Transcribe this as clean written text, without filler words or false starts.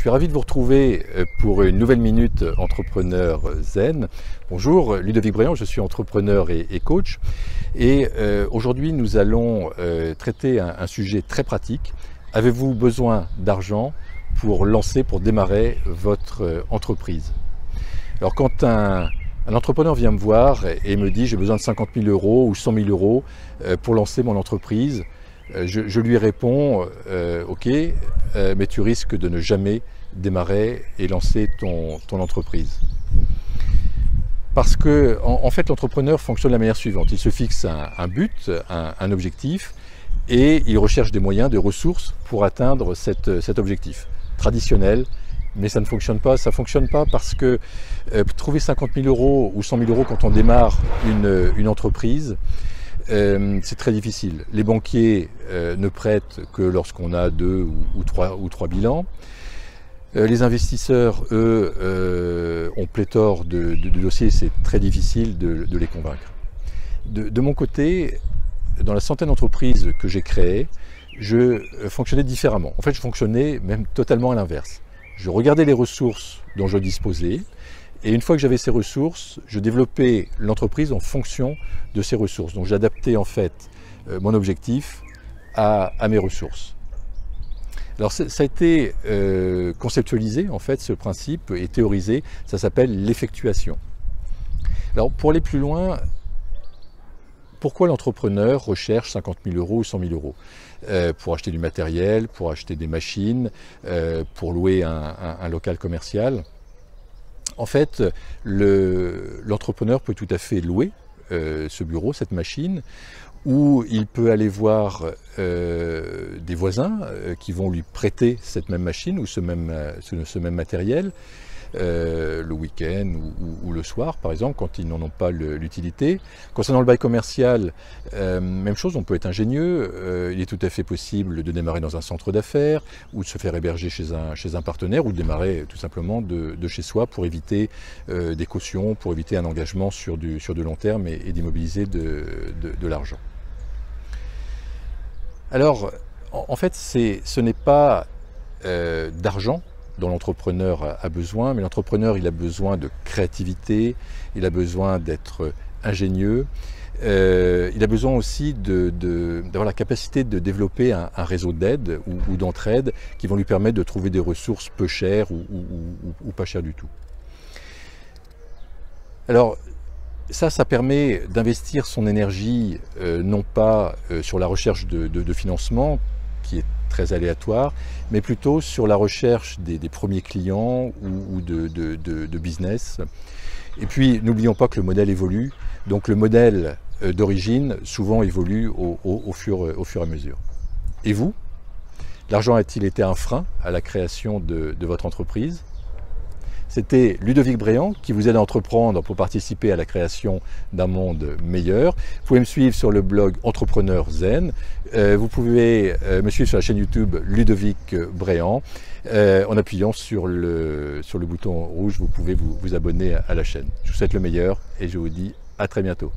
suis ravi de vous retrouver pour une nouvelle Minute Entrepreneur Zen. Bonjour, Ludovic Bréant, je suis entrepreneur et coach. Et aujourd'hui, nous allons traiter un sujet très pratique. Avez-vous besoin d'argent pour démarrer votre entreprise? Alors quand un entrepreneur vient me voir et me dit j'ai besoin de 50 000 euros ou 100 000 euros pour lancer mon entreprise, je lui réponds ok, mais tu risques de ne jamais démarrer et lancer ton entreprise. Parce que en fait l'entrepreneur fonctionne de la manière suivante, il se fixe un but, un objectif, et il recherche des moyens, des ressources pour atteindre cet objectif. Traditionnel, mais ça ne fonctionne pas. Ça ne fonctionne pas parce que trouver 50 000 euros ou 100 000 euros quand on démarre une entreprise, c'est très difficile. Les banquiers ne prêtent que lorsqu'on a 2 ou 3 bilans. Les investisseurs, eux, ont pléthore de dossiers, c'est très difficile de les convaincre. De mon côté, dans la centaine d'entreprises que j'ai créées, je fonctionnais différemment. En fait, je fonctionnais même totalement à l'inverse. Je regardais les ressources dont je disposais, et une fois que j'avais ces ressources, je développais l'entreprise en fonction de ces ressources. Donc j'adaptais en fait mon objectif à mes ressources. Alors ça a été conceptualisé en fait, ce principe, et théorisé, ça s'appelle l'effectuation. Alors pour aller plus loin, pourquoi l'entrepreneur recherche 50 000 euros ou 100 000 euros pour acheter du matériel, pour acheter des machines, pour louer un local commercial? En fait, l'entrepreneur peut tout à fait louer ce bureau, cette machine, ou il peut aller voir des voisins qui vont lui prêter cette même machine ou ce même matériel le week-end ou le soir, par exemple, quand ils n'en ont pas l'utilité. Concernant le bail commercial, même chose, on peut être ingénieux. Il est tout à fait possible de démarrer dans un centre d'affaires ou de se faire héberger chez un partenaire, ou de démarrer tout simplement de chez soi pour éviter des cautions, pour éviter un engagement sur de long terme et d'immobiliser de l'argent. Alors, en fait, ce n'est pas d'argent dont l'entrepreneur a besoin, mais l'entrepreneur, il a besoin de créativité, il a besoin d'être ingénieux, il a besoin aussi d'avoir la capacité de développer un réseau d'aide ou d'entraide qui vont lui permettre de trouver des ressources peu chères ou pas chères du tout. Alors, ça permet d'investir son énergie non pas sur la recherche de financement, qui est très aléatoire, mais plutôt sur la recherche des premiers clients ou de business. Et puis, n'oublions pas que le modèle évolue, donc le modèle d'origine souvent évolue au fur et à mesure. Et vous, l'argent a-t-il été un frein à la création de votre entreprise? C'était Ludovic Bréant qui vous aide à entreprendre pour participer à la création d'un monde meilleur. Vous pouvez me suivre sur le blog Entrepreneur Zen. Vous pouvez me suivre sur la chaîne YouTube Ludovic Bréant. En appuyant sur le bouton rouge, vous pouvez vous abonner à la chaîne. Je vous souhaite le meilleur et je vous dis à très bientôt.